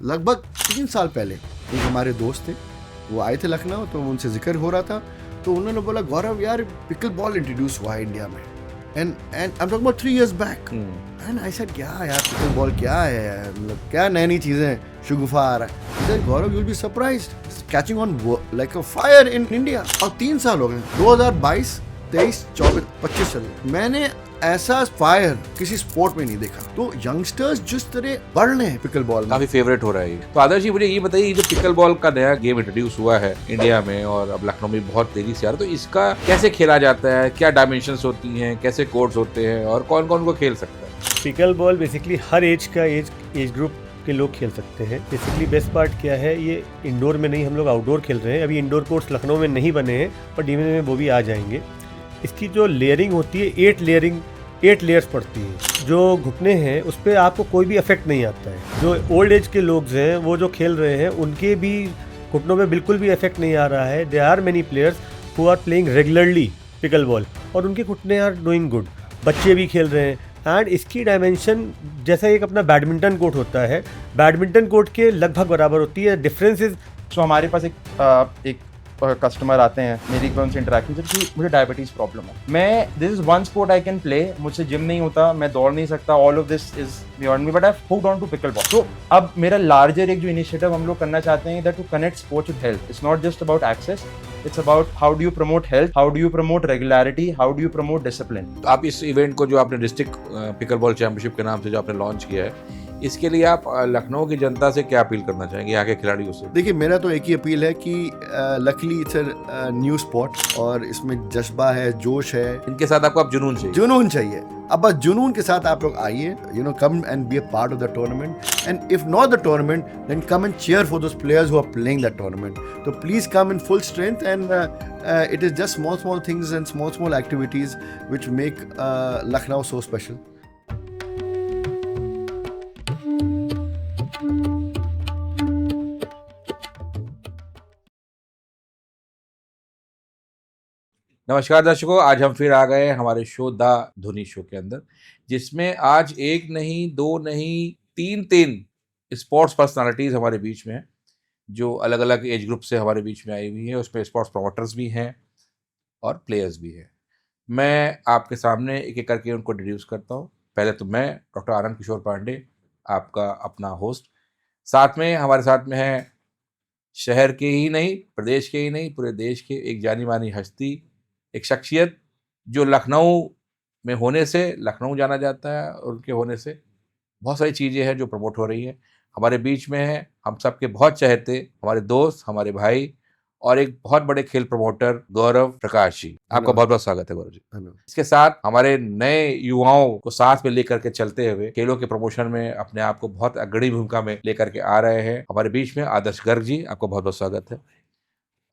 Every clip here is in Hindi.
लगभग 3 साल पहले एक हमारे दोस्त थे, वो आए थे लखनऊ, तो उनसे जिक्र हो रहा था, तो उन्होंने बोला गौरव यार पिकल बॉल इंट्रोड्यूस हुआ है इंडिया में, and I am talking about 3 years back, and I said क्या यार पिकल बॉल क्या है यार, मतलब क्या नई नई चीजें शुगुफा आ रहा है। He said, Gaurav you will be surprised, catching on like a fire in India. और 3 साल हो गए, 2022, 23, 24, 25 चल रहे। मैंने ऐसा फायर किसी स्पोर्ट में नहीं देखा। तो यंगस्टर्स जिस तरह बढ़ रहे हैं पिकल बॉल में, काफी फेवरेट हो रहा है ये। तो आदर्श जी मुझे ये बताइए, जो पिकल बॉल का नया गेम इंट्रोड्यूस हुआ है इंडिया में और अब लखनऊ में बहुत तेजी से आ रहा है, तो इसका कैसे खेला जाता है, क्या डायमेंशंस होती हैं, कैसे कोर्ट्स होते हैं और कौन कौन को खेल सकता है? पिकल बॉल बेसिकली हर एज का एज ग्रुप के लोग खेल सकते हैं। बेसिकली बेस्ट पार्ट क्या है, ये इंडोर में नहीं, हम लोग आउटडोर खेल रहे हैं। अभी इंडोर कोर्ट्स लखनऊ में नहीं बने हैं, पर डीवीएन में वो भी आ जाएंगे। इसकी जो लेयरिंग होती है, 8 लेयर्स पड़ती है। जो घुटने हैं उस पर आपको कोई भी इफेक्ट नहीं आता है। जो ओल्ड एज के लोग हैं वो जो खेल रहे हैं उनके भी घुटनों में बिल्कुल भी इफेक्ट नहीं आ रहा है। They are many players who are playing regularly pickleball और उनके घुटने आर डूइंग गुड। बच्चे भी खेल रहे हैं। एंड इसकी डायमेंशन जैसा एक अपना बैडमिंटन कोर्ट होता है, बैडमिंटन कोर्ट के लगभग बराबर होती है। डिफरेंस इज सो हमारे पास एक कस्टमर आते हैं, मेरी उनसे इंटरेक्शन कि मुझे डायबिटीज़ प्रॉब्लम है, मैं this is one sport I can play, मुझसे जिम नहीं होता, मैं दौड़ नहीं सकता, all of this is beyond me, but I hooked on to pickleball. तो अब मेरा लार्जर एक जो इनिशिएटिव हम लोग करना चाहते हैं, that to connect sports with health. It's not just about access, it's about how do you promote health, how do you promote regularity, how do you promote discipline. तो आप इस इवेंट को जो आपने डिस्ट्रिक्ट पिकल बॉल चैंपियनशिप के नाम से जो आपने लॉन्च किया है, इसके लिए आप लखनऊ की जनता से क्या अपील करना चाहेंगे, यहाँ के खिलाड़ियों से? देखिए मेरा तो एक ही अपील है कि luckily it's a new sport और इसमें जज्बा है, जोश है, इनके साथ आपको अब जुनून चाहिए। जुनून चाहिए। अब बस जुनून के साथ आप लोग आइए, come and be a part of the tournament, and if not the tournament then come and cheer for those players who are playing that tournament. So please come in full strength, and it is just small things and small activities which make Lucknow so special. नमस्कार दर्शकों, आज हम फिर आ गए हमारे शो द धोनी शो के अंदर, जिसमें आज एक नहीं, दो नहीं, तीन स्पोर्ट्स पर्सनालिटीज़ हमारे बीच में हैं, जो अलग अलग एज ग्रुप से हमारे बीच में आई हुई हैं। उसमें स्पोर्ट्स प्रमोटर्स भी हैं और प्लेयर्स भी हैं। मैं आपके सामने एक एक करके उनको इंट्रोड्यूस करता हूँ। पहले तो मैं डॉक्टर आनंद किशोर पांडे, आपका अपना होस्ट। साथ में हमारे साथ में है शहर के ही नहीं, प्रदेश के ही नहीं, पूरे देश के एक जानी मानी हस्ती, एक शख्सियत जो लखनऊ में होने से लखनऊ जाना जाता है और उनके होने से बहुत सारी चीज़ें हैं जो प्रमोट हो रही हैं। हमारे बीच में है हम सबके बहुत चहेते हमारे दोस्त, हमारे भाई और एक बहुत बड़े खेल प्रमोटर गौरव प्रकाश जी। आपका बहुत बहुत स्वागत है गौरव जी। इसके साथ हमारे नए युवाओं को साथ में लेकर के चलते हुए खेलों के प्रमोशन में अपने आप को बहुत अग्रणी भूमिका में लेकर के आ रहे हैं हमारे बीच में आदर्श गर्ग जी। आपको बहुत बहुत स्वागत है।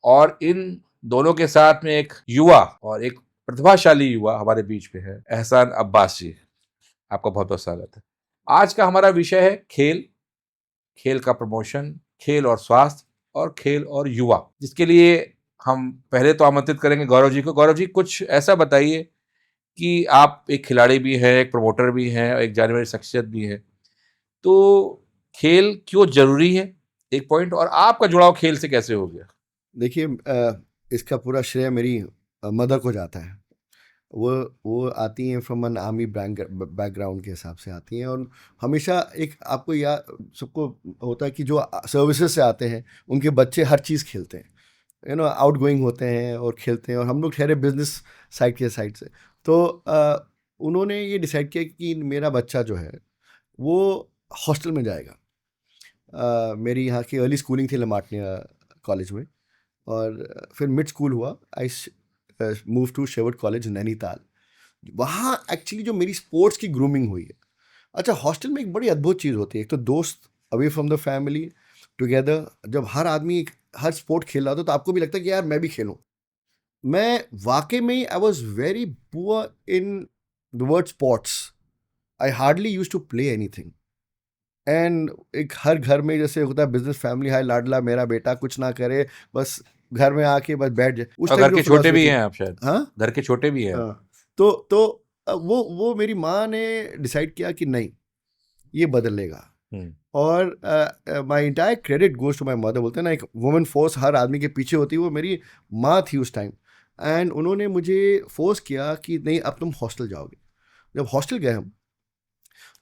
और इन दोनों के साथ में एक युवा और एक प्रतिभाशाली युवा हमारे बीच में है एहसान अब्बास जी। आपका बहुत बहुत स्वागत है। आज का हमारा विषय है खेल, खेल का प्रमोशन, खेल और स्वास्थ्य और खेल और युवा, जिसके लिए हम पहले तो आमंत्रित करेंगे गौरव जी को। गौरव जी, कुछ ऐसा बताइए कि आप एक खिलाड़ी भी हैं, एक प्रमोटर भी हैं और एक जाने वाली शख्सियत भी है, तो खेल क्यों जरूरी है, एक पॉइंट, और आपका जुड़ाव खेल से कैसे हो गया? देखिए इसका पूरा श्रेय मेरी मदर को जाता है। वो आती हैं फ्रॉम एन आर्मी बैकग्राउंड के हिसाब से आती हैं, और हमेशा एक आपको या सबको होता है कि जो सर्विसेज से आते हैं उनके बच्चे हर चीज़ खेलते हैं, आउट गोइंग होते हैं और खेलते हैं, और हम लोग ठहरे बिजनेस साइड के साइड से। तो उन्होंने ये डिसाइड किया कि मेरा बच्चा जो है वो हॉस्टल में जाएगा। मेरी यहाँ की अर्ली स्कूलिंग थी लमाटनिया कॉलेज में, और फिर मिड स्कूल हुआ, I move to Sherwood College Nainital. वहाँ एक्चुअली जो मेरी स्पोर्ट्स की ग्रूमिंग हुई है। अच्छा, हॉस्टल में एक बड़ी अद्भुत चीज़ होती है, एक तो दोस्त away from the family together. जब हर आदमी हर स्पोर्ट खेल रहा था तो आपको भी लगता है कि यार मैं भी खेलूँ। मैं वाकई में I was very poor in the word sports. I hardly use to play anything. And एक हर घर में जैसे होता है बिजनेस फैमिली, हाय लाडला मेरा बेटा कुछ ना करे, बस घर में आके बस बैठ जाए। उस घर के छोटे भी हैं आप शायद? हाँ, घर के छोटे भी हैं। हाँ। तो वो मेरी माँ ने डिसाइड किया कि नहीं, ये बदलेगा। और my entire credit goes to my mother. बोलते हैं ना, एक वुमेन फोर्स हर आदमी के पीछे होती है, वो मेरी माँ थी उस टाइम। एंड उन्होंने मुझे फोर्स किया कि नहीं, अब तुम हॉस्टल जाओगे। जब हॉस्टल गए हम,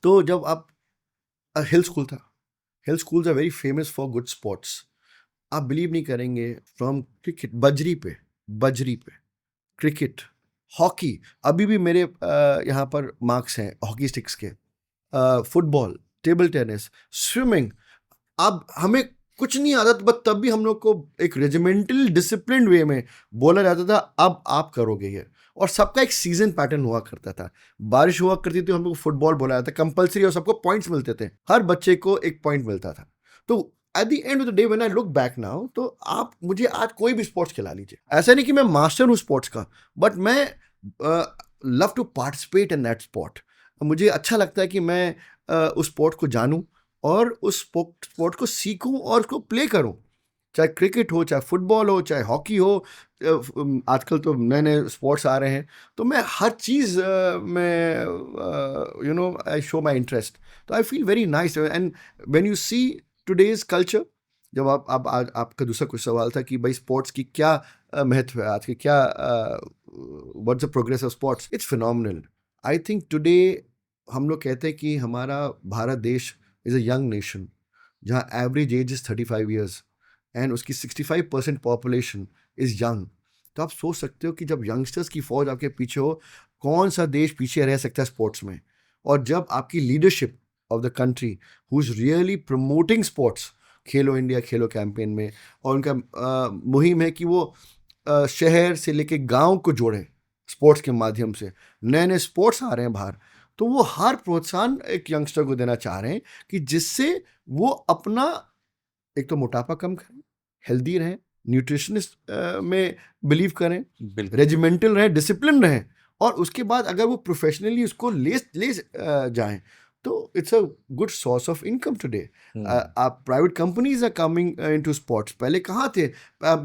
तो जब आप हिल स्कूल था, hill schools are very famous for good sports. आप बिलीव नहीं करेंगे, फ्रॉम क्रिकेट, बजरी पे क्रिकेट, हॉकी, अभी भी मेरे यहाँ पर मार्क्स हैं हॉकी स्टिक्स के, फुटबॉल, टेबल टेनिस, स्विमिंग। अब हमें कुछ नहीं आता, बट तब भी हम लोग को एक रेजिमेंटल डिसिप्लिन वे में बोला जाता था, अब आप करोगे ये। और सबका एक सीजन पैटर्न हुआ करता था। बारिश हुआ करती थी, हम लोग को फुटबॉल बोला जाता था कंपलसरी, और सबको पॉइंट्स मिलते थे, हर बच्चे को एक पॉइंट मिलता था। तो at the end of the day when I look back now, तो आप मुझे आज कोई भी स्पोर्ट्स खिला लीजिए, ऐसा नहीं कि मैं मास्टर हूँ स्पोर्ट्स का, बट मैं love to participate in that sport. मुझे अच्छा लगता है कि मैं उस स्पोर्ट को जानूं और उस स्पोर्ट को सीखूं और उसको प्ले करूं, चाहे क्रिकेट हो, चाहे फुटबॉल हो, चाहे हॉकी हो। आजकल तो नए नए स्पोर्ट्स आ रहे हैं, तो मैं हर चीज़ में आई शो माई इंटरेस्ट। तो I feel very nice. And when you see today's culture, जब आपका दूसरा कुछ सवाल था कि भाई स्पोर्ट्स की क्या महत्व है आज के, क्या what's the progress of sports, it's phenomenal. I think today हम लोग कहते हैं कि हमारा भारत देश इज़ अ यंग नेशन, जहाँ average age is 35 years and उसकी 65% पॉपुलेशन इज़ यंग। तो आप सोच सकते हो कि जब यंगस्टर्स की फौज आपके पीछे हो, कौन सा देश पीछे रह सकता है स्पोर्ट्स में। और जब आपकी leadership of the country who is really promoting sports, Khelo India Khelo campaign में, और उनका मुहिम है कि वो शहर से लेके गांव को जोड़ें स्पोर्ट्स के माध्यम से, नए नए स्पोर्ट्स आ रहे हैं बाहर, तो वो हर प्रोत्साहन एक यंगस्टर को देना चाह रहे हैं कि जिससे वो अपना एक तो मोटापा कम करें, हेल्दी रहें, न्यूट्रिशनिस्ट में बिलीव करें, रेजिमेंटल रहें, डिसिप्लिन रहें, और उसके बाद अगर वो प्रोफेशनली उसको ले जाएं, तो it's a good source of income today. आप private companies are coming into sports. पहले कहाँ थे?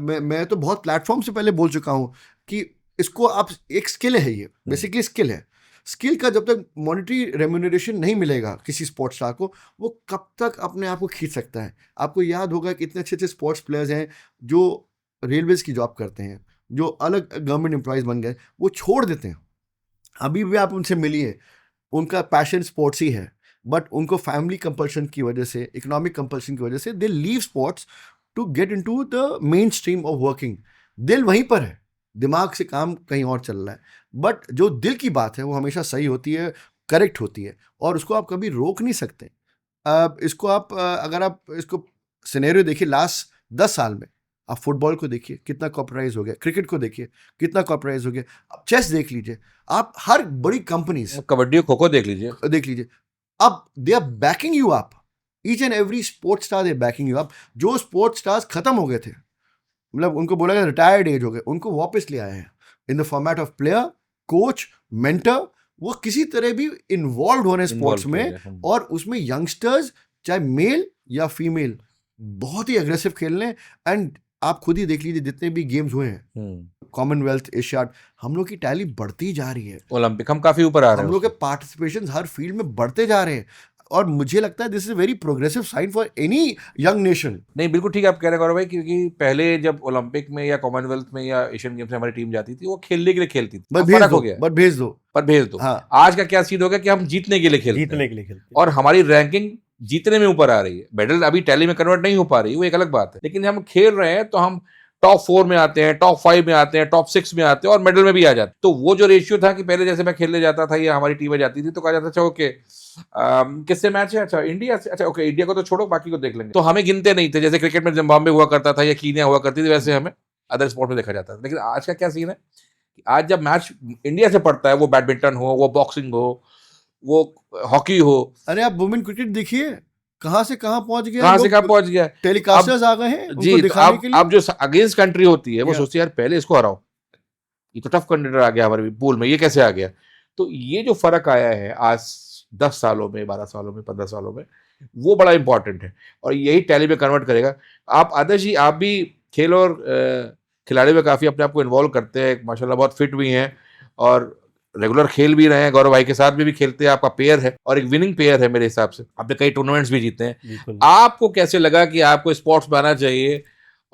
मैं तो बहुत प्लेटफॉर्म से पहले बोल चुका हूँ कि इसको आप, एक स्किल है, ये बेसिकली स्किल है। स्किल का जब तक मॉनेटरी रेम्यूनरेशन नहीं मिलेगा किसी स्पोर्ट्स स्टार को, वो कब तक अपने आप को खींच सकता है? आपको याद होगा कि इतने अच्छे अच्छे स्पोर्ट्स प्लेयर्स हैं जो रेलवेज की जॉब करते हैं, जो अलग गवर्नमेंट एम्प्लॉयज़ बन गए, वो छोड़ देते हैं। अभी भी आप उनसे मिलिए, उनका पैशन स्पोर्ट्स ही है, बट उनको फैमिली कंपल्शन की वजह से, इकोनॉमिक कंपल्शन की वजह से, they leave sports to get into the mainstream of working. दिल वहीं पर है, दिमाग से काम कहीं और चल रहा है, बट जो दिल की बात है वो हमेशा सही होती है, करेक्ट होती है, और उसको आप कभी रोक नहीं सकते। इसको आप अगर आप इसको सिनेरियो देखिए, लास्ट 10 साल में आप फुटबॉल को देखिए कितना कॉर्पोरेटाइज हो गया, क्रिकेट को देखिए कितना कॉर्पोरेटाइज हो गया, आप चेस देख लीजिए, आप हर बड़ी कंपनीज, कबड्डी खो खो देख लीजिए, अब they are backing you up, each and every sports star they backing you up. जो स्पोर्ट्स स्टार्स खत्म हो गए थे, मतलब उनको बोला गया रिटायर्ड एज हो गए, उनको वापस ले आए हैं in the format of player, coach, mentor. वो किसी तरह भी इन्वॉल्व हो रहे हैं स्पोर्ट्स में, और उसमें यंगस्टर्स चाहे मेल या फीमेल बहुत ही अग्रेसिव खेल रहे हैं। एंड आप खुद ही देख लीजिए जितने भी गेम्स हुए हैं, कॉमनवेल्थ, एशियाड, हम लोग की टैली बढ़ती जा रही है, ओलंपिक हम काफी ऊपर आ रहे हैं, हम लोग के पार्टिसिपेशन हर फील्ड में बढ़ते जा रहे हैं, और मुझे लगता है this is a very progressive sign for any young nation. नहीं, बिल्कुल ठीक है आप कह रहे हैं गौरव भाई, क्योंकि पहले जब ओलंपिक में या कॉमनवेल्थ में या एशियन गेम्स में हमारी टीम जाती थी, वो खेलने के लिए खेलती थी, फर्क हो गया, बट भेज दो। हाँ। आज का क्या सीन हो गया कि हम जीतने के लिए खेलते हैं, और हमारी रैंकिंग जीतने में ऊपर आ रही है। मेडल अभी टैली में कन्वर्ट नहीं हो पा रही, वो एक अलग बात है, लेकिन हम खेल रहे हैं तो हम टॉप 4 में आते हैं, टॉप 5 में आते हैं, टॉप 6 में आते हैं, और मेडल में भी आ जाते हैं। तो वो जो रेशियो था कि पहले जैसे मैं खेलने जाता था या हमारी टीमें जाती थी, तो कहा जाता अच्छा ओके किससे मैच है, अच्छा इंडिया से, अच्छा ओके इंडिया को तो छोड़ो बाकी को देख लेंगे। तो हमें गिनते नहीं थे, जैसे क्रिकेट में जिम्बाब्वे हुआ करता था या कीनिया हुआ करती थी, वैसे हमें अदर स्पोर्ट में देखा जाता था। लेकिन आज का क्या सीन है, आज जब मैच इंडिया से पड़ता है, वो बैडमिंटन हो, वो बॉक्सिंग हो, वो हॉकी हो, अरे आप वुमेन क्रिकेट देखिए कहाँ से कहाँ पहुंच गया, कहाँ से कहाँ पहुंच गया, टेलीकास्टर्स आ गए हैं जी। उनको दिखाने के लिए। अब जो अगेंस्ट कंट्री होती है वो सोचती है यार पहले इसको हराओ, ये तो टफ कंटेंडर आ गया हमारे पूल में, ये कैसे आ गया। तो ये जो फर्क आया है आज 10 सालों में, 12 सालों में, 15 सालों में, वो बड़ा इंपॉर्टेंट है, और यही टैली में कन्वर्ट करेगा। आप आदर्श जी, आप भी खेल और खिलाड़ी में काफ़ी अपने आप को इन्वॉल्व करते हैं, माशाल्लाह बहुत फिट भी हैं, और रेगुलर खेल भी रहे हैं, गौरव भाई के साथ भी खेलते हैं, आपका पेयर है और एक विनिंग पेयर है मेरे हिसाब से, आपने कई टूर्नामेंट्स भी जीते हैं। बिल्कुल। आपको कैसे लगा कि आपको स्पोर्ट्स में आना चाहिए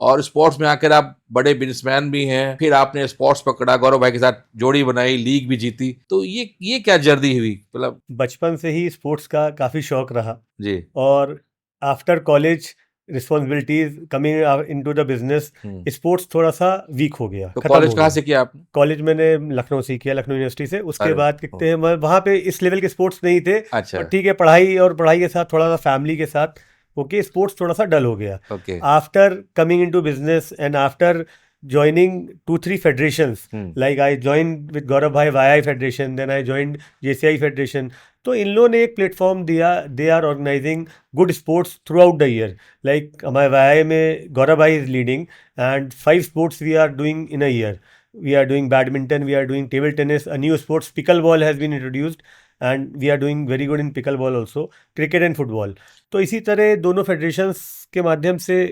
और स्पोर्ट्स में आकर आप बड़े बिजनेसमैन भी हैं, फिर आपने स्पोर्ट्स पकड़ा, गौरव भाई के साथ जोड़ी बनाई, लीग भी जीती, तो ये क्या जर्नी हुई, मतलब? बचपन से ही स्पोर्ट्स का काफ़ी शौक रहा जी। और after college responsibilities coming into the business, sports थोड़ा सा वीक हो गया, तो खत्म कॉलेज हो कहाँ गया। से किया आपने? कॉलेज मैंने लखनऊ से ही किया, लखनऊ यूनिवर्सिटी से। उसके अरे, बाद कहते हैं वहाँ पे इस लेवल के स्पोर्ट्स नहीं थे, अच्छा, और ठीक है, पढ़ाई के साथ थोड़ा सा फैमिली के साथ ओके स्पोर्ट्स थोड़ा सा डल हो गया। Okay, after coming into business and after joining 2-3 federations, like I joined with Gaurav Bhai YI Federation, then I joined JCI Federation. तो इन लोगों ने एक प्लेटफॉर्म दिया, they are organising good sports throughout the year. Like हमारे YI में गौरव भाई is leading and 5 sports we are doing in a year. We are doing badminton, we are doing table tennis, a new sports pickleball has been introduced and we are doing very good in pickleball also, cricket and football. तो इसी तरह दोनों फेडरेशंस के माध्यम से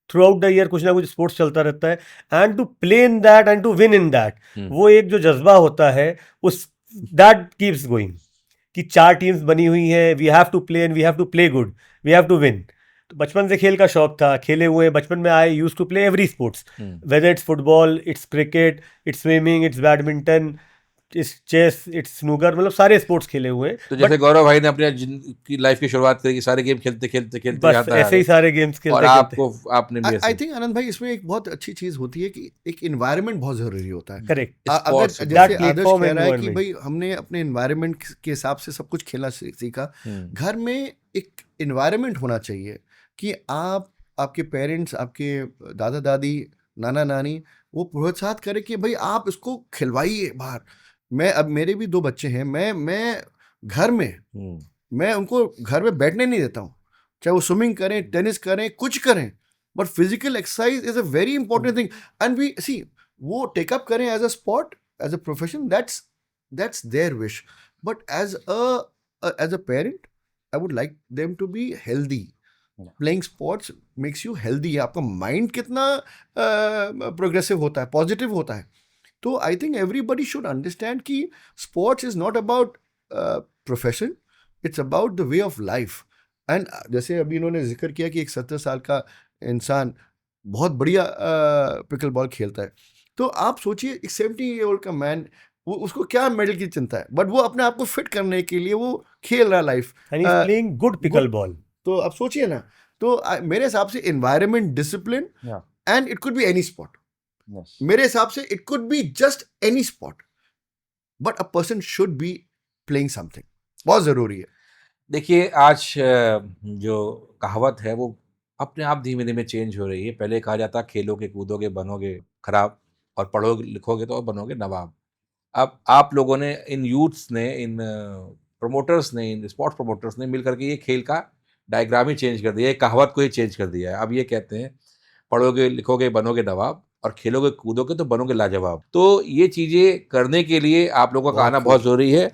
थ्रू आउट द ईयर कुछ ना कुछ स्पोर्ट्स चलता रहता है, and to play in that and to win in that, वो एक जो जज्बा होता है उस दैट कीप्स गोइंग कि 4 टीम्स बनी हुई हैं, we have to play and we have to play good, we have to win. तो बचपन से खेल का शौक था, खेले हुए हैं बचपन में। I use to play every sports, whether it's football, it's cricket, it's swimming, it's badminton, it's chess, it's snooker, मतलब सारे स्पोर्ट्स खेले हुए हैं। तो जैसे गौरव भाई ने अपने की लाइफ की शुरुआत करी, सारे गेम खेलते खेलते खेलते बस जाता ऐसे ही सारे गेम्स और खेलते खेलते। आपको आपने भी आई थिंक आनंद भाई इसमें एक बहुत अच्छी चीज होती है कि एक इन्वायरमेंट बहुत जरूरी होता है। करेक्ट। अगर Sports, जैसे that आदर्श platform कह रहा है कि environment. भाई हमने अपने इन्वायरमेंट के हिसाब से सब कुछ खेलना सीखा, घर में एक इन्वायरमेंट होना चाहिए कि आपके पेरेंट्स, आपके दादा दादी, नाना नानी वो प्रोत्साहित करें कि भाई आप इसको खिलवाइए बाहर। अब मेरे भी 2 बच्चे हैं, मैं घर में मैं उनको घर में बैठने नहीं देता हूँ, चाहे वो स्विमिंग करें, टेनिस करें, कुछ करें, but physical exercise is a very important thing and we see वो टेकअप करें as a sport, as a profession, that's their wish, but as a parent I would like them to be healthy. Playing sports makes you healthy. आपका माइंड कितना प्रोग्रेसिव होता है, पॉजिटिव होता है। तो I think everybody should understand कि sports is not about profession, it's about the way of life. And जैसे अभी इन्होंने जिक्र किया कि एक 17 साल का इंसान बहुत बढ़िया पिकल बॉल खेलता है, तो आप सोचिए एक 70 ईयर ओल्ड का मैन, वो उसको क्या मेडल की चिंता है, बट वो अपने आप को फिट करने के लिए वो खेल रहा life, and he is playing good pickle ball. तो आप सोचिए ना। तो मेरे हिसाब से environment, discipline, and it could be any sport. मेरे हिसाब से it could be just any sport, but a person should be playing something, बहुत जरूरी है। देखिए आज जो कहावत है वो अपने आप धीमे धीमे चेंज हो रही है। पहले कहा जाता खेलोगे कूदोगे बनोगे खराब, और पढ़ोगे लिखोगे तो बनोगे नवाब। अब आप लोगों ने, इन यूथ्स ने, इन प्रमोटर्स ने, इन स्पोर्ट्स प्रमोटर्स ने मिल करके ये खेल का डायग्राम ही चेंज कर दिया है, कहावत को ही चेंज कर दिया है। अब ये कहते हैं पढ़ोगे लिखोगे बनोगे नवाब, और खेलोगे कूदोगे तो बनोगे लाजवाब। तो ये चीज़ें करने के लिए आप लोगों का आना बहुत ज़रूरी है।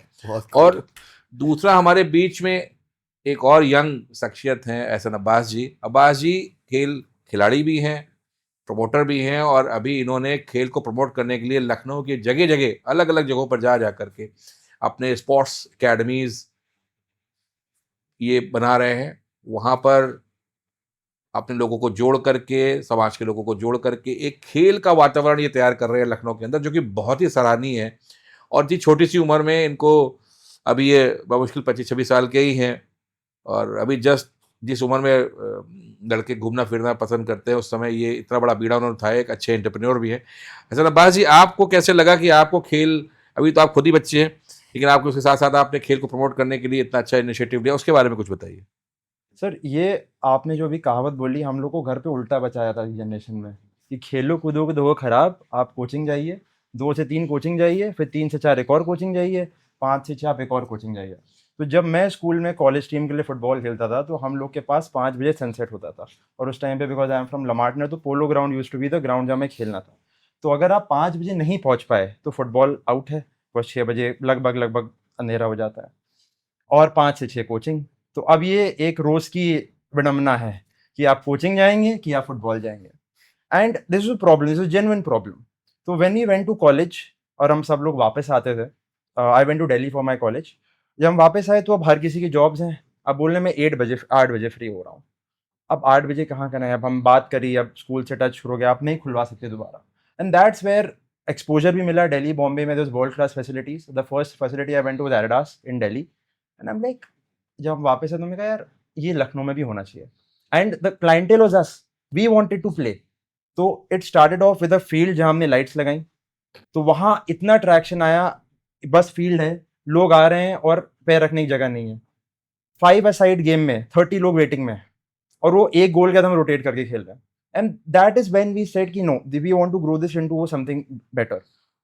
और दूसरा, हमारे बीच में एक और यंग शख्सियत हैं एहसन अब्बास जी। अब्बास जी खेल खिलाड़ी भी हैं, प्रमोटर भी हैं, और अभी इन्होंने खेल को प्रमोट करने के लिए लखनऊ के जगह जगह अलग अलग जगहों पर जा करके अपने स्पोर्ट्स एकेडमीज़ ये बना रहे हैं। वहाँ पर अपने लोगों को जोड़ करके, समाज के लोगों को जोड़ करके एक खेल का वातावरण ये तैयार कर रहे हैं लखनऊ के अंदर, जो कि बहुत ही सराहनीय है। और जी छोटी सी उम्र में इनको, अभी ये बमुश्किल 25-26 साल के ही हैं, और अभी जस्ट जिस उम्र में लड़के घूमना फिरना पसंद करते हैं, उस समय ये इतना बड़ा बीड़ा उन्होंने उठाया। एक अच्छे एंटरप्रेन्योर भी हैं। हसन अब्बास जी, आपको कैसे लगा कि आपको खेल, अभी तो आप खुद ही बच्चे हैं, लेकिन आपको उसके साथ साथ आपने खेल को प्रमोट करने के लिए इतना अच्छा इनिशिएटिव लिया, उसके बारे में कुछ बताइए। सर, ये आपने जो भी कहावत बोली, हम लोग को घर पे उल्टा बचाया था इस जनरेशन में कि खेलो कूदोगे तो वो खराब, आप कोचिंग जाइए, 2 से 3 कोचिंग जाइए, फिर 3 से 4 एक और कोचिंग जाइए, 5 से 6 आप एक और कोचिंग जाइए। तो जब मैं स्कूल में कॉलेज टीम के लिए फुटबॉल खेलता था, तो हम लोग के पास 5 बजे सनसेट होता था, और उस टाइम पे because I am from La Martiniere, तो polo ground used to be the ground जहाँ मैं खेलना था। तो अगर आप 5 बजे नहीं पहुँच पाए तो फुटबॉल आउट है, बस 6 बजे लगभग अंधेरा हो जाता है, और 5 से 6 कोचिंग। तो अब ये एक रोज़ की विडम्बना है कि आप कोचिंग जाएंगे कि आप फुटबॉल जाएंगे, and this is problem, this is genuine problem. तो when we went to college और हम सब लोग वापस आते थे, I went to Delhi for my college. जब हम वापस आए तो अब हर किसी की जॉब्स हैं. अब बोलने में 8 बजे फ्री हो रहा हूँ. अब 8 बजे कहाँ करना है? अब हम बात करी, अब स्कूल से टच शुरू हो गया, आप नहीं खुलवा सकते दोबारा. एंड दैट्स वेयर एक्सपोजर भी मिला. दिल्ली, बॉम्बे में world class facilities. The first facility I went to Adidas in Delhi. And I am like, जब हम वापस आए तो मैंने कहा यार ये लखनऊ में भी होना चाहिए. And the clientele was us, we wanted to play. तो it started off with a field जहाँ हमने लाइट्स लगाई. तो वहाँ इतना ट्रैक्शन आया, बस फील्ड है, लोग आ रहे हैं और पैर रखने की जगह नहीं है. 5 असाइड गेम में 30 लोग वेटिंग में, और वो एक गोल के बाद हम रोटेट करके खेल रहे हैं. And that is when we said कि no, we want to grow this into something better.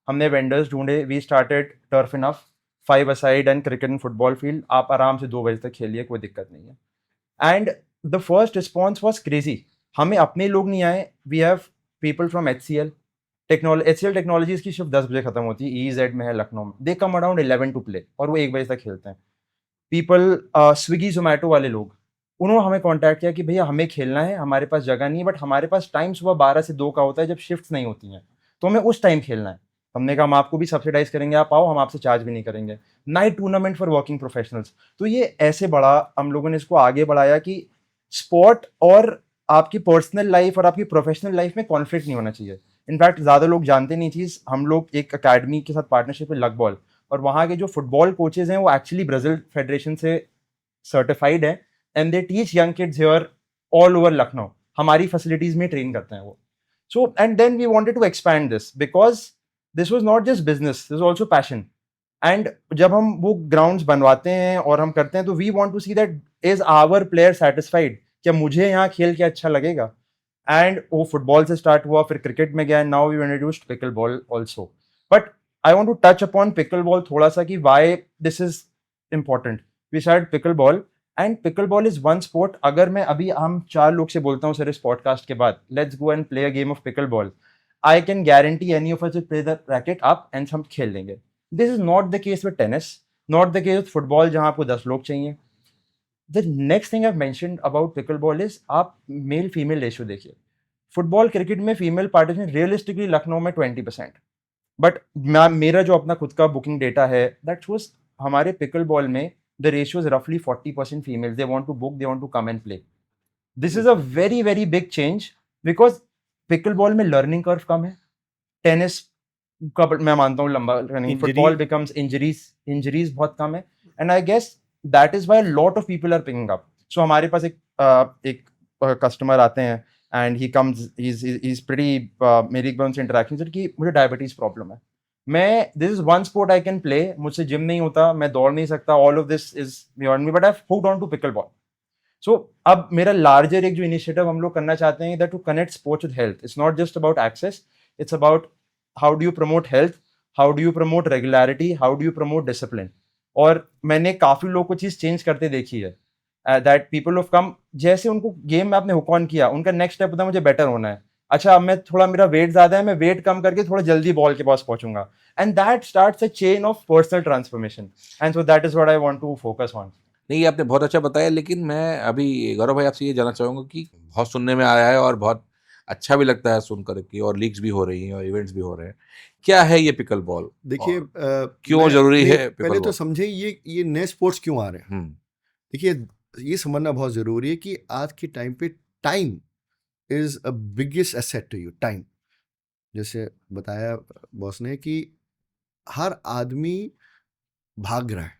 हमने वेंडर्स ढूंढे, we started turf enough, 5 aside and cricket and football field. आप आराम से 2 बजे तक खेलिए, कोई दिक्कत नहीं है. And the first response was crazy. हमें अपने लोग नहीं आए. We have people from HCL technologies की शिफ्ट 10 बजे खत्म होती है, EZ में है लखनऊ में. दे कम अराउंड 11 टू प्ले, और वो 1 बजे तक खेलते हैं. पीपल स्विगी जोमेटो वाले लोग, उन्होंने हमें कांटेक्ट किया कि भैया हमें खेलना है, हमारे पास जगह नहीं है, बट हमारे पास टाइम सुबह 12 से 2 का होता है जब शिफ्ट्स नहीं होती हैं, तो हमें उस टाइम खेलना है. हमने कहा हम आपको भी सब्सिडाइज करेंगे, आप आओ, हम आपसे चार्ज भी नहीं करेंगे. Night tournament for working professionals. तो ये ऐसे बढ़ा, हम लोगों ने इसको आगे बढ़ाया कि स्पोर्ट और आपकी पर्सनल लाइफ और आपकी प्रोफेशनल लाइफ में कॉन्फ्लिक्ट नहीं होना चाहिए. इनफैक्ट ज़्यादा लोग जानते नहीं चीज़, हम लोग एक अकेडमी के साथ पार्टनरशिप है लक बॉल, और वहाँ के जो फुटबॉल कोचेज हैं वो एक्चुअली ब्राज़ील फेडरेशन से सर्टिफाइड है. And they teach young kids here all over Lucknow. हमारी फैसिलिटीज़ में ट्रेन करते हैं वो. So and then we wanted to expand this, because this was not just business, this was also passion. And जब हम वो ग्राउंड्स बनवाते हैं और हम करते हैं, तो we want to see that is our player satisfied, क्या मुझे यहाँ खेल के अच्छा लगेगा. एंड वो फुटबॉल से स्टार्ट हुआ, फिर क्रिकेट में गया, now we introduced pickleball also. But I want to touch upon pickleball थोड़ा सा कि why this is important. We start pickleball, and pickleball is one sport. अगर मैं अभी हम 4 लोग से बोलता हूँ सर इस पॉडकास्ट के बाद, let's go and play a game of pickle ball, I can guarantee any of us will play the racket up and हम खेल लेंगे. This is not the case with tennis, not the case with football जहाँ आपको 10 लोग चाहिए. The next thing I mentioned about pickle ball is आप मेल फीमेल रेशियो देखिए. फुटबॉल क्रिकेट में फीमेल पार्टिसिपेंट रियलिस्टिकली लखनऊ में 20%, बट मेरा जो अपना खुद का बुकिंग डेटा है दैट शोज हमारे पिकल बॉल में द रेशियो इज रफली 40% female. They want to book, they want to come and play. This is a very very big change, because pickleball में लर्निंग कर्व कम है. टेनिस का मैं मानता हूँ लंबा रनिंग, फुटबॉल बिकम्स इंजरीज बहुत कम है. And I guess that is why lot of people are picking up. So हमारे पास एक कस्टमर आते हैं and he comes, he's pretty मेरी एक बार उनसे इंटरेक्शन सर कि मुझे डायबिटीज प्रॉब्लम है, मैं this is one sport I can play, मुझसे जिम नहीं होता, मैं दौड़ नहीं सकता, all of this is beyond me, but I hooked on to pickleball. So अब मेरा लार्जर एक जो इनिशिएटिव हम लोग करना चाहते हैं that to connect sports with health. It's not just about access, it's about how do you promote health, how do you promote regularity, how do you promote discipline. और मैंने काफ़ी लोगों को चीज़ चेंज करते देखी है. दैट पीपल ऑफ कम, जैसे उनको गेम में आपने हुक ऑन किया, उनका नेक्स्ट स्टेप होता है मुझे बेटर होना है. अच्छा अब मैं थोड़ा, मेरा वेट ज़्यादा है, मैं वेट कम करके थोड़ा जल्दी बॉल के पास पहुंचूंगा. And that starts a chain of personal transformation. And so that is what I want to focus on. नहीं, ये आपने बहुत अच्छा बताया, लेकिन मैं अभी गौरव भाई आपसे ये जानना चाहूँगा कि बहुत सुनने में आया है और बहुत अच्छा भी लगता है सुन कर कि, और लीग्स भी हो रही हैं और इवेंट्स भी हो रहे हैं. क्या है ये पिकल बॉल? देखिए क्यों जरूरी है पिकल पहले तो बॉल? समझे ये नए स्पोर्ट्स क्यों आ रहे हैं. देखिए ये समझना बहुत ज़रूरी है कि आज के टाइम पे time is a biggest asset to you. Time, जैसे बताया बॉस ने कि हर आदमी भाग रहा है,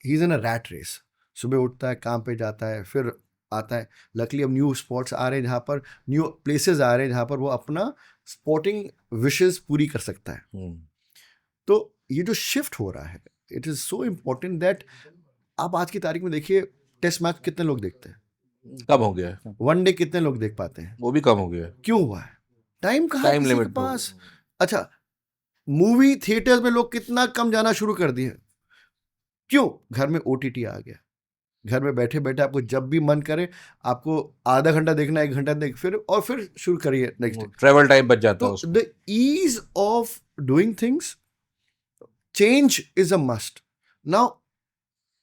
he is in a rat race. सुबह उठता है, काम पे जाता है, फिर आता है. लकली अब न्यू स्पॉट्स आ रहे हैं जहाँ पर, न्यू प्लेसेस आ रहे हैं जहाँ पर वो अपना स्पोर्टिंग विशेस पूरी कर सकता है. तो ये जो शिफ्ट हो रहा है, it is so important that आप आज की तारीख में देखिए टेस्ट मैच कितने लोग देखते हैं, कम हो गया है. वनडे कितने लोग देख पाते हैं, वो भी कम हो गया है. क्यों हुआ है? टाइम कहाँ है टाइम किसी के लिमिट पास. अच्छा, मूवी थिएटर्स में लोग कितना कम जाना शुरू कर दिए, क्यों? घर में OTT आ गया. घर में बैठे बैठे आपको जब भी मन करे, आपको आधा घंटा देखना, 1 घंटा देख, फिर शुरू करिए नेक्स्ट डे. ट्रेवल टाइम बच जाता है तो उसमें. The ease of doing things, change is a must. Now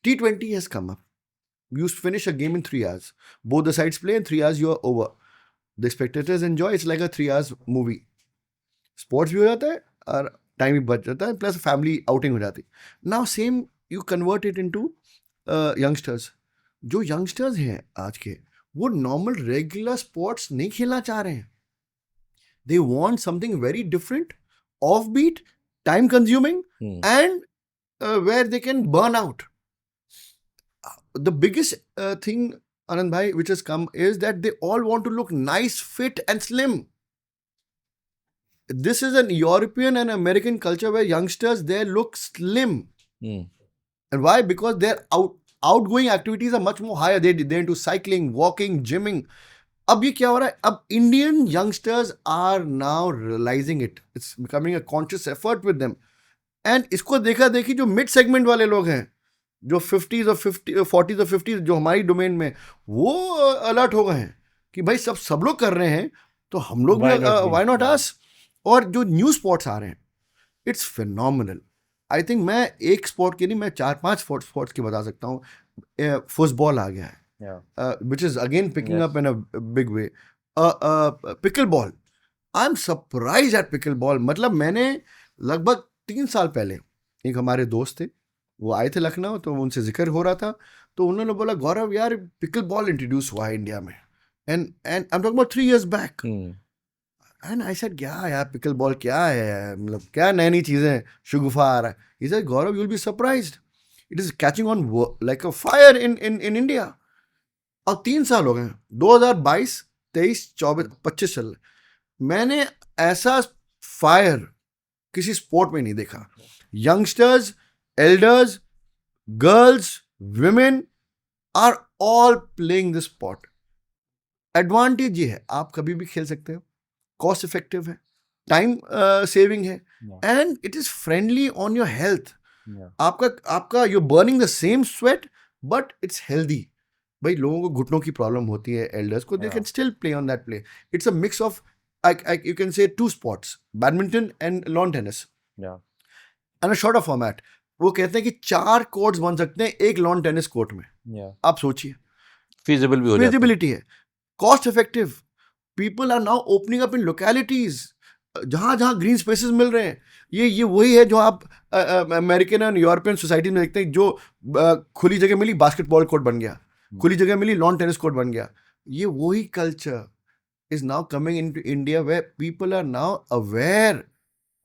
T20 has come up. You finish a game in 3 hours. Both the sides play in 3 hours, you are over. The spectators enjoy. It's like a 3 hours movie. Sports भी हो जाता है और टाइम भी बच जाता है, प्लस फैमिली आउटिंग हो जाती। Now same you convert it into youngsters. जो यंगस्टर्स हैं आज के, वो नॉर्मल रेगुलर स्पोर्ट्स नहीं खेलना चाह रहे हैं। They want something very different, offbeat, time consuming, and where they can burn out. The biggest thing, Anand bhai, which has come is that they all want to look nice, fit and slim. This is an European and American culture where youngsters, they look slim. And why? Because their outgoing activities are much more higher. They're into cycling, walking, gymming. अब ये क्या हो रहा है? अब Indian youngsters are now realizing it. It's becoming a conscious effort with them. And इसको देखा देखी जो मिड सेगमेंट वाले लोग हैं, जो 50s और 40s और 50s जो हमारी डोमेन में, वो अलर्ट हो गए हैं कि भाई सब लोग कर रहे हैं तो हम लोग भी, व्हाई नॉट अस। और जो न्यू स्पोर्ट्स आ रहे हैं, इट्स फिनोमिनल। आई थिंक मैं एक स्पोर्ट के नहीं, मैं 4-5 स्पोर्ट्स की बता सकता हूँ। फुटबॉल आ गया है, which is again picking up in a big way. Pickle ball, I am surprise eight pickle ball. मतलब मैंने लगभग 3 साल पहले, एक हमारे दोस्त थे, वो आए थे लखनऊ, तो उनसे जिक्र हो रहा था, तो उन्होंने बोला गौरव यार पिकल बॉल इंट्रोड्यूस हुआ है इंडिया में, and I am talking about 3 years back. And I said क्या यार पिकल बॉल क्या है, मतलब क्या नई नई चीज़ें शुगुफा आ रहा है। He said Gaurav you will be surprised, it is catching on like a fire in India. और 3 साल हो गए, 2022, 23, 24, 25 चल रहे। मैंने ऐसा फायर किसी स्पोर्ट में नहीं देखा। Youngsters, elders, girls, women are all playing this sport. Advantage ये है, आप कभी भी खेल सकते हो, कॉस्ट इफेक्टिव है, टाइम सेविंग है, and it is friendly on your health. आपका you burning the same sweat but it's healthy. भाई लोगों को घुटनों की प्रॉब्लम होती है, एल्डर्स को, they can still play on that play. It's a mix of you can say 2 sports, badminton and lawn tennis. Yeah. And a shorter format. वो कहते हैं कि 4 कोर्ट्स बन सकते हैं एक लॉन टेनिस कोर्ट में। Yeah. आप सोचिए, फीजिबल भी हो जाता है, फिजिबिलिटी है, cost effective. People are now opening up in localities जहाँ जहाँ ग्रीन स्पेसेस मिल रहे हैं। ये वही है जो आप अमेरिकन और यूरोपियन सोसाइटी में देखते हैं, जो खुली जगह मिली बास्केटबॉल कोर्ट बन गया, खुली जगह मिली लॉन टेनिस कोर्ट बन गया। ये वही culture is now coming into India where people are now aware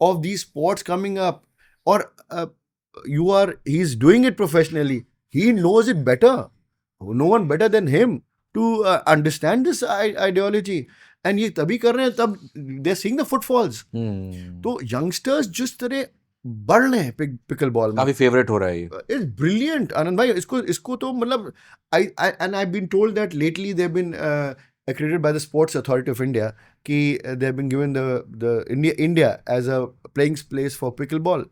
of these sports coming up, or he's doing it professionally, he knows it better, no one better than him to understand this ideology, and ये तभी कर रहे हैं तब they're seeing the footfalls। तो youngsters जिस तरह बढ़ रहे हैं पिकल बॉल में, काफी फेवरेट हो रहा है ये। इट्स ब्रिलियंट आनंद भाई। इसको तो मतलब I been told that lately they been accredited by the Sports Authority of India कि they have been given the India as a playing place for pickleball.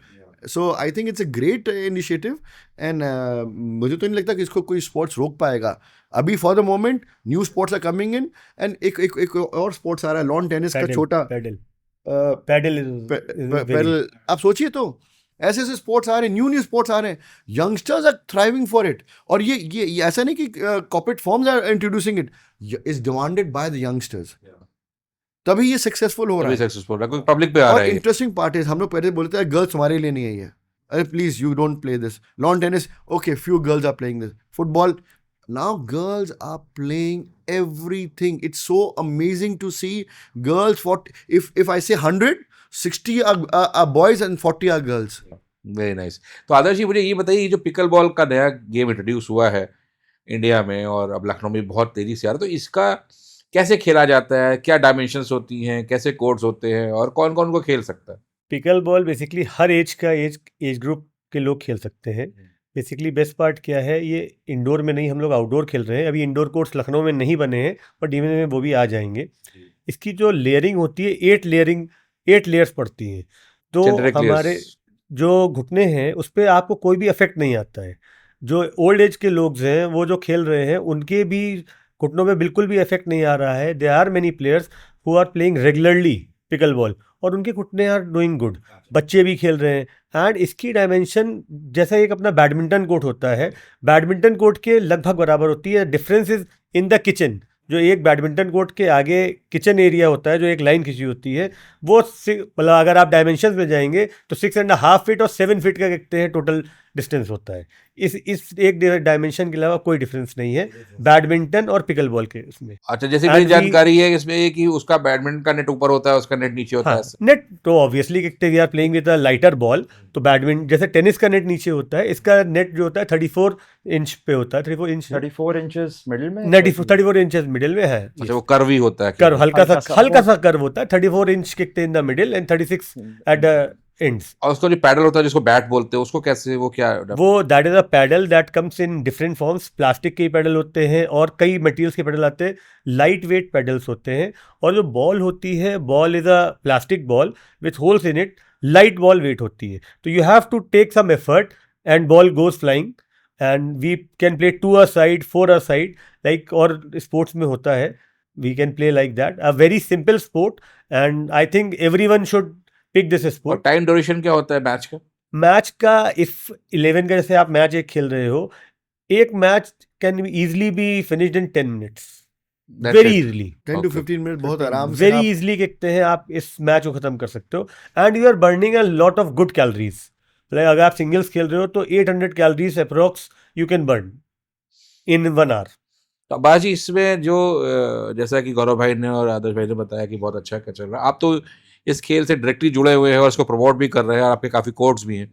So I think it's a great initiative, and मुझे तो नहीं लगता कि इसको कोई स्पोर्ट्स रोक पाएगा। अभी for the moment new sports are coming in, and एक और स्पोर्ट्स आ रहा है लॉन टेनिस का, छोटा पैडल। आप सोचिए तो ऐसे ऐसे स्पोर्ट्स आ रहे हैं, न्यू स्पोर्ट्स आ रहे हैं, youngsters are thriving for it. और ये ऐसा नहीं कि corporate firms are introducing it, is demanded by the youngsters, तभी ये सक्सेसफुल हो रहा है, सक्सेसफुल है, पब्लिक पे आ रहा है। इंटरेस्टिंग पार्ट है, हम लोग पहले बोलते हैं गर्ल्स हमारे लिए नहीं है ये, अरे please you don't play this. Lawn tennis, okay few girls are playing this. Football, now girls are playing everything. It's so amazing to see girls. If I say 100, 60 are boys and 40 are girls. Very nice. तो आदर्श जी मुझे ये बताइए, ये जो पिकल बॉल का नया गेम इंट्रोड्यूस हुआ है इंडिया में और अब लखनऊ में बहुत तेजी से आ रहा है, तो इसका कैसे खेला जाता है, क्या डायमेंशंस होती हैं, कैसे कोर्ट्स होते हैं, और कौन कौन को खेल सकता है? पिकल बॉल बेसिकली हर एज ग्रुप के लोग खेल सकते हैं। बेसिकली बेस्ट पार्ट क्या है, ये इंडोर में नहीं, हम लोग आउटडोर खेल रहे हैं। अभी इंडोर कोर्ट्स लखनऊ में नहीं बने हैं, पर डीएमए में वो भी आ जाएंगे। इसकी जो लेयरिंग होती है, 8 लेयर्स पड़ती हैं, तो हमारे जो घुटने हैं उस पर आपको कोई भी इफेक्ट नहीं आता है। जो ओल्ड एज के लोग हैं वो जो खेल रहे हैं उनके भी घुटनों में बिल्कुल भी इफेक्ट नहीं आ रहा है। They are many players who are playing regularly pickleball और उनके घुटने आर डूइंग गुड, बच्चे भी खेल रहे हैं। एंड इसकी डायमेंशन जैसा एक अपना बैडमिंटन कोर्ट होता है, बैडमिंटन कोर्ट के लगभग बराबर होती है। Difference is in the kitchen, जो एक बैडमिंटन कोर्ट के आगे किचन एरिया होता है, जो एक लाइन खींची होती है, वो मतलब अगर आप डायमेंशन में जाएंगे तो 6.5 फीट और 7 फीट का कहते हैं टोटल डिस्टेंस होता है। इस एक डायमेंशन के अलावा कोई डिफरेंस नहीं है बैडमिंटन और पिकल बॉल के उसमें। अच्छा, जैसे And मेरी we- जानकारी है इसमें ये कि उसका बैडमिंटन का नेट ऊपर होता है, उसका नेट नीचे होता हाँ, है। नेट तो ऑब्वियसली कहते we are playing with a lighter ball, तो बैडमिंटन जैसे टेनिस का नेट नीचे होता है, इसका नेट जो होता है 34 इंच पे होता है, 34 इंच 34 इंचेस मिडिल में 34 इंचेस मिडिल में है। अच्छा, वो कर्व ही होता है। कर्व हल्का हल्का सा कर्व होता है, 34 इंच के in the middle and 36 at the ends. और उसका जो पैडल होता है जिसको बैट बोलते हैं, उसको कैसे, वो क्या? वो that is a paddle that comes in different forms. Plastic के पैडल होते हैं और कई मटेरियल्स के पैडल आते हैं, लाइट वेट पैडल्स होते हैं। और जो बॉल होती है, ball is a plastic ball with holes in it, light ball weight होती है, तो you have to take some effort and ball goes flying and we can play 2 a side 4 a side, like और स्पोर्ट्स में होता है, we can play like that. A very simple sport and I think everyone should pick this और स्पोर्ट। टाइम ड्यूरेशन क्या होता है मैच का? मैच का इफ 11 का जैसे आप मैच एक खेल रहे हो, एक match can easily be finished in 10 minutes, That's very it. Easily, 10 to Okay. 15 minute बहुत आराम से वेरी आप इजीली कहते हैं आप इस मैच को खत्म कर सकते हो। And you are burning a lot of good calories. Like अगर आप सिंगल्स खेल रहे हो तो 800 calories approx you can burn in 1 hour. तो अब्बास जी, इसमें जो जैसा कि गौरव भाई ने और आदर्श भाई ने बताया कि बहुत अच्छा चल रहा है, आप तो इस खेल से डायरेक्टली जुड़े हुए हैं और इसको प्रमोट भी कर रहे हैं और आपके काफ़ी कोर्ट्स भी हैं,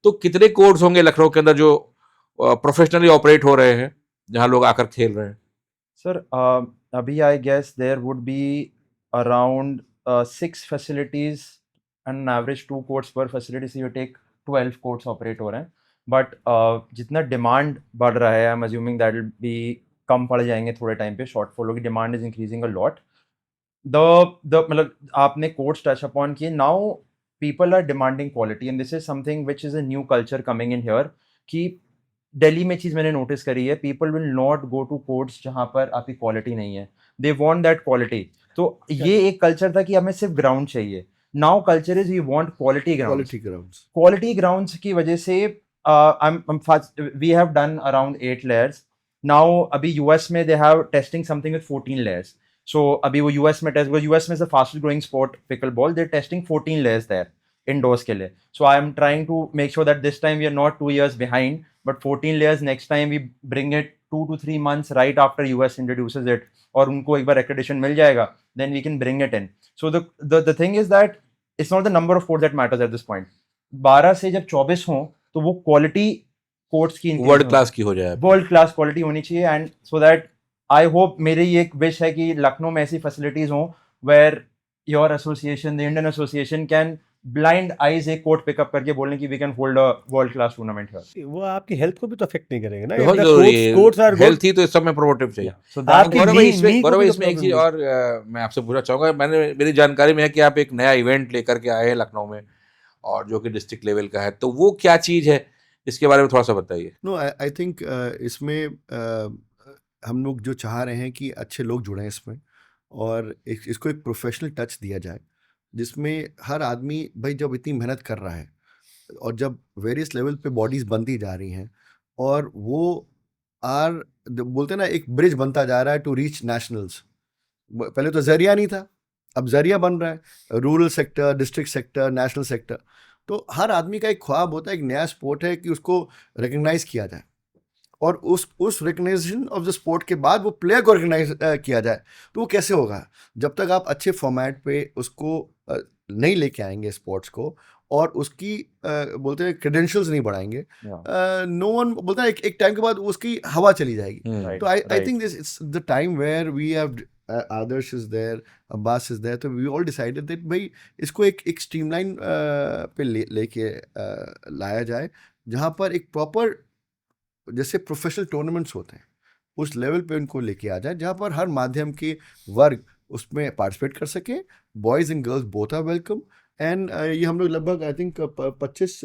तो कितने कोर्ट्स होंगे लखनऊ के अंदर जो प्रोफेशनली ऑपरेट हो रहे हैं, जहाँ लोग आकर खेल रहे हैं? सर अभी I guess there would be around 6 facilities and average 2 courts पर facility, say you take 12 courts operate हो रहे हैं। बट जितना डिमांड बढ़ रहा है, I am assuming that will be कम पड़ जाएंगे थोड़े टाइम पे, शॉर्टफॉल की demand is increasing a lot. The मतलब आपने कोर्ट्स टच अपॉन किए, now people are demanding quality and this is something which is a new culture coming in here. कि दिल्ली में चीज़ मैंने नोटिस करी है, people will not go to courts जहाँ पर आपकी क्वालिटी नहीं है, दे वांट दैट क्वालिटी। तो ये एक कल्चर था कि हमें सिर्फ ग्राउंड चाहिए, now culture is we want quality ground. Quality grounds quality grounds की वजह से we have done around 8 layers now. अभी यूएस में they have testing something with 14 layers. So अभी वो यूएस में टेस्ट, यूएस में is the fastest growing sport pickleball, they testing 14 layers there indoors के लिए। So I am trying to make sure that this time we are not 2 years behind, but 14 layers next time we bring it 2 to 3 months right after US introduces it, और उनको एक बार accreditation मिल जाएगा, then we can bring it in. So the thing is that it's not the number of courts that matters at this point. 12 से जब 24 हों तो वो quality courts की वर्ल्ड क्लास की हो जाए। वर्ल्ड क्लास क्वालिटी होनी चाहिए। And so that I hope, मेरी ये एक विश है कि लखनऊ में ऐसी फैसिलिटीज हों where your association, the Indian association can blind eyes एक कोर्ट पिकअप करके बोलने की we can hold a world class tournament here. वो आपकी हेल्थ को भी तो अफेक्ट नहीं करेगा ना। बहुत If the जरूरी courts are है, good, हेल्थ ही तो इस सब में प्रोमोटिव चाहिए। सो आपकी गौरव भाई, knee- इसमें knee को गौरव भाई, भी तो इसमें एक चीज problem और मैं आपसे पूछना चाहूंगा। मेरी जानकारी में है कि आप एक नया इवेंट लेकर के आए हैं लखनऊ में, और जो कि डिस्ट्रिक्ट लेवल का है, तो वो क्या चीज है, इसके बारे में थोड़ा सा बताइए। नो आई थिंक इसमें हम लोग जो चाह रहे हैं कि अच्छे लोग जुड़ें इसमें, और इसको एक प्रोफेशनल टच दिया जाए, जिसमें हर आदमी भाई जब इतनी मेहनत कर रहा है और जब वेरियस लेवल पे बॉडीज बनती जा रही हैं, और वो बोलते हैं ना, एक ब्रिज बनता जा रहा है टू रीच नेशनल्स। पहले तो जरिया नहीं था, अब जरिया बन रहा है, rural sector, district sector, national sector. तो हर आदमी का एक ख्वाब होता है, एक नया स्पोर्ट है कि उसको रिकग्नाइज किया जाए, और उस रिकग्नाइजेशन ऑफ द स्पोर्ट के बाद वो प्लेयर को रिकग्नाइज किया जाए। तो वो कैसे होगा जब तक आप अच्छे फॉर्मेट पे उसको नहीं लेके आएंगे स्पोर्ट्स को, और उसकी बोलते हैं क्रेडेंशियल्स नहीं बढ़ाएंगे। नो वन बोलता है एक टाइम के बाद उसकी हवा चली जाएगी। तो I think this it's the time where we have Adarsh is there, Abbas is there, तो वी ऑल डिसाइडेड दैट भाई इसको एक स्ट्रीमलाइन पे लेके लाया जाए, जहाँ पर एक प्रॉपर जैसे प्रोफेशनल टूर्नामेंट्स होते हैं उस लेवल पे उनको लेके आ जाए, जहाँ पर हर माध्यम के वर्ग उसमें पार्टिसिपेट कर सके, boys and girls both are welcome. And ये हम लोग लगभग I think 28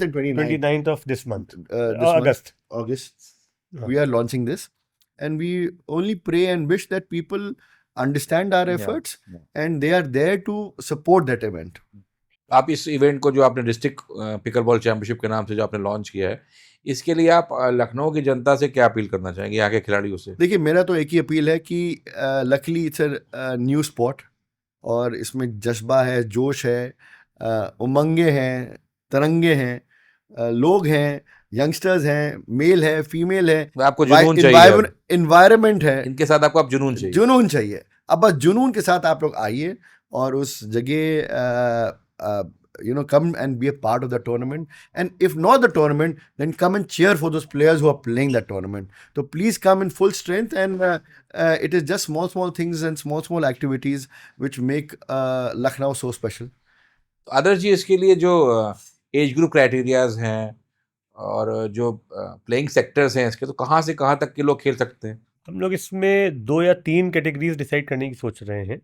and 29th of this month, August Yeah. we are launching this, and we only pray and wish that people understand our efforts, and they are there to support that event. आप इस इवेंट को जो आपने डिस्ट्रिक्ट पिकल बॉल चैंपियनशिप के नाम से जो आपने लॉन्च किया है, इसके लिए आप लखनऊ की जनता से क्या अपील करना चाहेंगे, यहाँ के खिलाड़ियों से? देखिए, मेरा तो एक ही अपील है कि luckily it's a new sport और इसमें जज्बा है, जोश है, उमंगे हैं, तरंगे हैं, लोग हैं, यंगस्टर्स हैं, मेल है, फीमेल है, आपको जुनून चाहिए अब। इन्वायरमेंट है, इनके साथ आपको अब जुनून चाहिए। जुनून चाहिए। अब बस जुनून के साथ आप लोग आइए और उस जगह come and be a part of the tournament, and if not the tournament, then come and cheer for those players who are playing that tournament. So please come in full strength, and it is just small things and small activities which make Lucknow so special. आदर्श जी, इसके लिए जो एज ग्रुप क्राइटेरियाज हैं और जो प्लेइंग सेक्टर्स हैं इसके, तो कहाँ से कहाँ तक के लोग खेल सकते हैं? हम लोग इसमें 2 या 3 कैटेगरीज डिसाइड करने की सोच रहे हैं।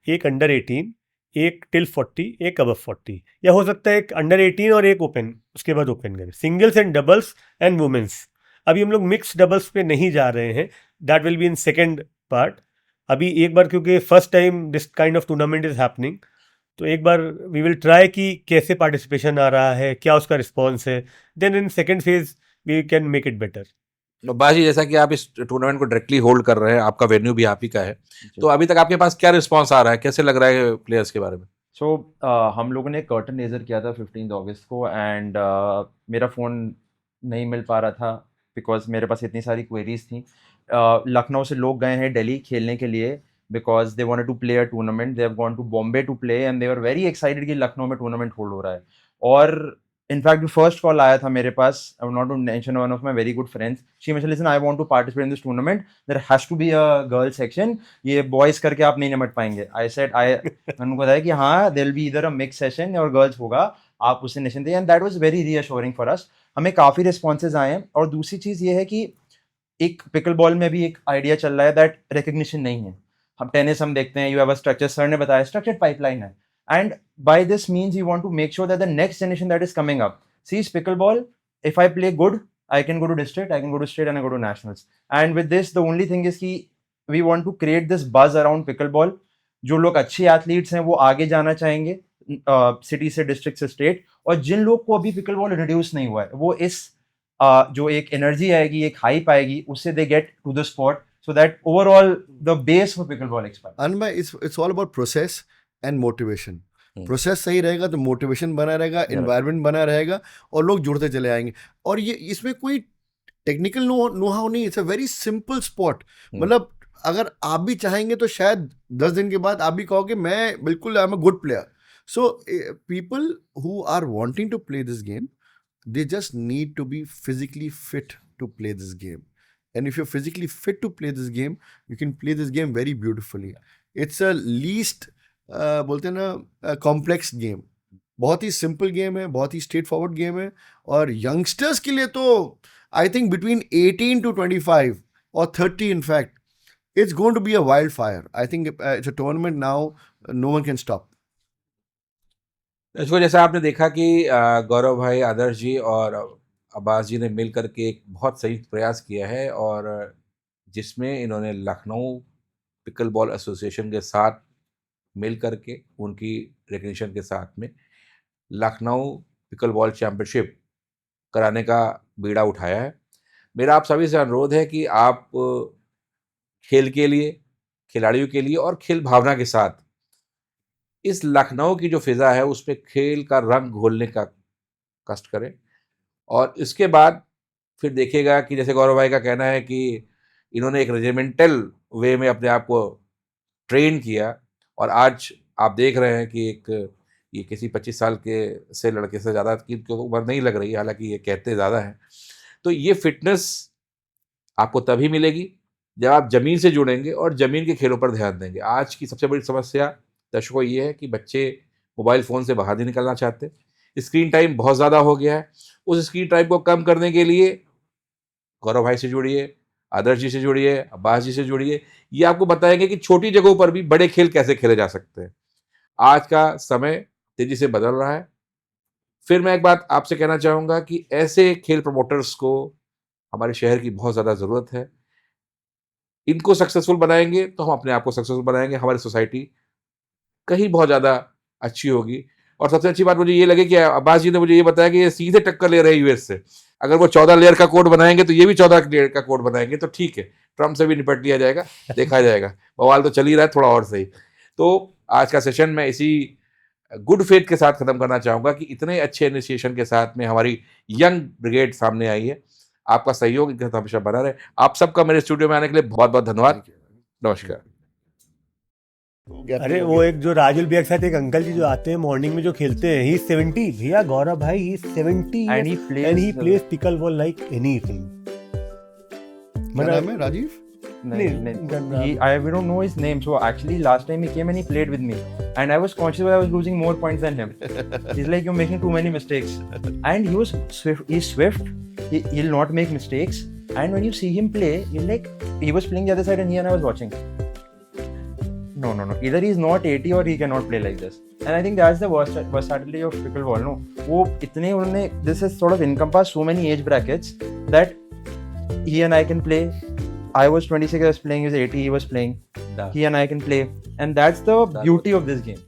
एक अंडर 18, एक टिल 40, एक अबव 40, या हो सकता है एक अंडर 18 और एक ओपन, उसके बाद ओपन करें। Singles and doubles and women's. अभी हम लोग मिक्स डबल्स पे नहीं जा रहे हैं, that will be in second part. अभी एक बार, क्योंकि first time this kind of tournament is happening, तो एक बार वी विल ट्राई कि कैसे पार्टिसिपेशन आ रहा है, क्या उसका रिस्पॉन्स है, then in second phase we can make it better. बाजी, जैसा कि आप इस टूर्नामेंट को डायरेक्टली होल्ड कर रहे हैं, आपका वेन्यू भी आप ही का है, तो अभी तक आपके पास क्या रिस्पांस आ रहा है, कैसे लग रहा है प्लेयर्स के बारे में? सो हम लोगों ने कर्टन रेजर किया था 15 अगस्त को, एंड मेरा फ़ोन नहीं मिल पा रहा था बिकॉज मेरे पास इतनी सारी क्वेरीज थी। लखनऊ से लोग गए हैं दिल्ली खेलने के लिए because they wanted to play a tournament, they have gone to Bombay to play, and they were very excited कि लखनऊ में टूर्नामेंट होल्ड हो रहा है। और इनफैक्ट जो फर्स्ट कॉल आया था मेरे पास, I would not to mention one of my very good friends, she mentioned listen I want to participate in this tournament, there has to be a girl section, ये बॉयज करके आप नहीं निपट पाएंगे। आई सेड मैंने उनको बताया कि हाँ, there will be either a mix session और गर्ल्स होगा, आप उससे निश्चिंत हैं, and that was very reassuring for us. हमें काफ़ी रिस्पॉन्सेज आए हैं। और दूसरी चीज़ ये है कि एक पिकल बॉल में भी एक आइडिया चल रहा है दैट रिकग्निशन नहीं है। हम टेनिस हम देखते हैं, you have a structure, sir ने बताया स्ट्रक्चर्ड पाइपलाइन है, and by this means you want to make sure that the next generation that is coming up sees pickleball. If I play good, I can go to district, I can go to state, and I go to nationals. And with this, the only thing is कि we want to create this buzz around pickleball. जो लोग अच्छे एथलीट्स हैं वो आगे जाना चाहेंगे सिटी से, डिस्ट्रिक्ट से स्टेट, और जिन लोग को अभी पिकलबॉल इंट्रोड्यूस नहीं हुआ है वो इस जो एक एनर्जी आएगी, एक हाइप आएगी, उससे they get to the spot, so that overall the base for pickleball expands. And it's all about process and motivation. Process सही रहेगा तो मोटिवेशन बना रहेगा, एनवायरनमेंट बना रहेगा और लोग जुड़ते चले आएंगे। और ये इसमें कोई टेक्निकल नो हाउ नहीं, it's a very simple spot. मतलब अगर आप भी चाहेंगे तो शायद 10 दिन के बाद आप भी कहोगे मैं बिल्कुल I am a good player. So people who are wanting to play this game, they just need to be physically fit to play this game, and if you physically fit to play this game, you can play this game very beautifully. It's a least बोलते हैं ना कॉम्प्लेक्स गेम, बहुत ही सिंपल गेम है, बहुत ही स्ट्रेट फॉरवर्ड गेम है। और यंगस्टर्स के लिए तो आई थिंक बिटवीन 18 to 25 और 30 in fact, it's going to be a wildfire. I think it's a tournament now, no one can stop. इसको जैसा आपने देखा कि गौरव भाई, आदर्श जी और अब्बास जी ने मिल करके एक बहुत सही प्रयास किया है, और जिसमें इन्होंने लखनऊ पिकल बॉल एसोसिएशन के साथ मिल करके उनकी रिकग्निशन के साथ में लखनऊ पिकल बॉल चैम्पियनशिप कराने का बीड़ा उठाया है। मेरा आप सभी से अनुरोध है कि आप खेल के लिए, खिलाड़ियों के लिए और खेल भावना के साथ इस लखनऊ की जो फिज़ा है उसमें खेल का रंग घोलने का कष्ट करें, और इसके बाद फिर देखिएगा कि जैसे गौरव भाई का कहना है कि इन्होंने एक रेजिमेंटल वे में अपने आप को ट्रेन किया, और आज आप देख रहे हैं कि एक ये किसी 25 साल के से लड़के से ज़्यादा की उम्र नहीं लग रही है, हालांकि ये कहते ज़्यादा हैं। तो ये फिटनेस आपको तभी मिलेगी जब आप ज़मीन से जुड़ेंगे और ज़मीन के खेलों पर ध्यान देंगे। आज की सबसे बड़ी समस्या दर्शकों ये है कि बच्चे मोबाइल फ़ोन से बाहर नहीं निकलना चाहते, स्क्रीन टाइम बहुत ज़्यादा हो गया है। उस स्क्रीन टाइम को कम करने के लिए गौरव भाई से जुड़िए, आदर्श जी से जुड़िए, अब्बास जी से जुड़िए, ये आपको बताएंगे कि छोटी जगहों पर भी बड़े खेल कैसे खेले जा सकते हैं। आज का समय तेजी से बदल रहा है। फिर मैं एक बात आपसे कहना चाहूँगा कि ऐसे खेल प्रमोटर्स को हमारे शहर की बहुत ज़्यादा ज़रूरत है। इनको सक्सेसफुल बनाएंगे तो हम अपने आप को सक्सेसफुल बनाएंगे, हमारी सोसाइटी कहीं बहुत ज़्यादा अच्छी होगी। और सबसे अच्छी बात मुझे ये लगे कि अब्बास जी ने मुझे ये बताया कि ये सीधे टक्कर ले रहे हैं यूएस से। अगर वो 14 लेयर का कोड बनाएंगे तो ये भी 14 लेयर का कोड बनाएंगे, तो ठीक है, ट्रम्प से भी निपट लिया जाएगा, देखा जाएगा। बवाल तो चल ही रहा है, थोड़ा और सही। तो आज का सेशन मैं इसी गुड फेथ के साथ खत्म करना चाहूंगा कि इतने अच्छे इनिशिएशन के साथ में हमारी यंग ब्रिगेड सामने आई है। आपका सहयोग इनके साथ हमेशा बना रहे। आप सबका मेरे स्टूडियो में आने के लिए बहुत बहुत धन्यवाद। नमस्कार। अरे वो एक जो राजुल भैया के साथ एक अंकल जी जो आते हैं मॉर्निंग में जो खेलते हैं, ही 70 भैया, गौरव भाई, ही 70 And he plays pickle ball like anything. क्या नाम है? Rajiv? We don't know his name. So actually, last time he came and he played with me, and I was conscious that I was losing more points than him. He's like, you're making too many mistakes, and he was swift. He's swift. He'll not make mistakes. And when you see him play, you're like, he was playing the other side, and he and I was watching. No. Either he's not 80 or he cannot play like this. And I think that's the versatility of pickleball. No, this has sort of encompassed so many age brackets that he and I can play. I was 26, I was playing, he was 80, he was playing. He and I can play. And that's the beauty of this game.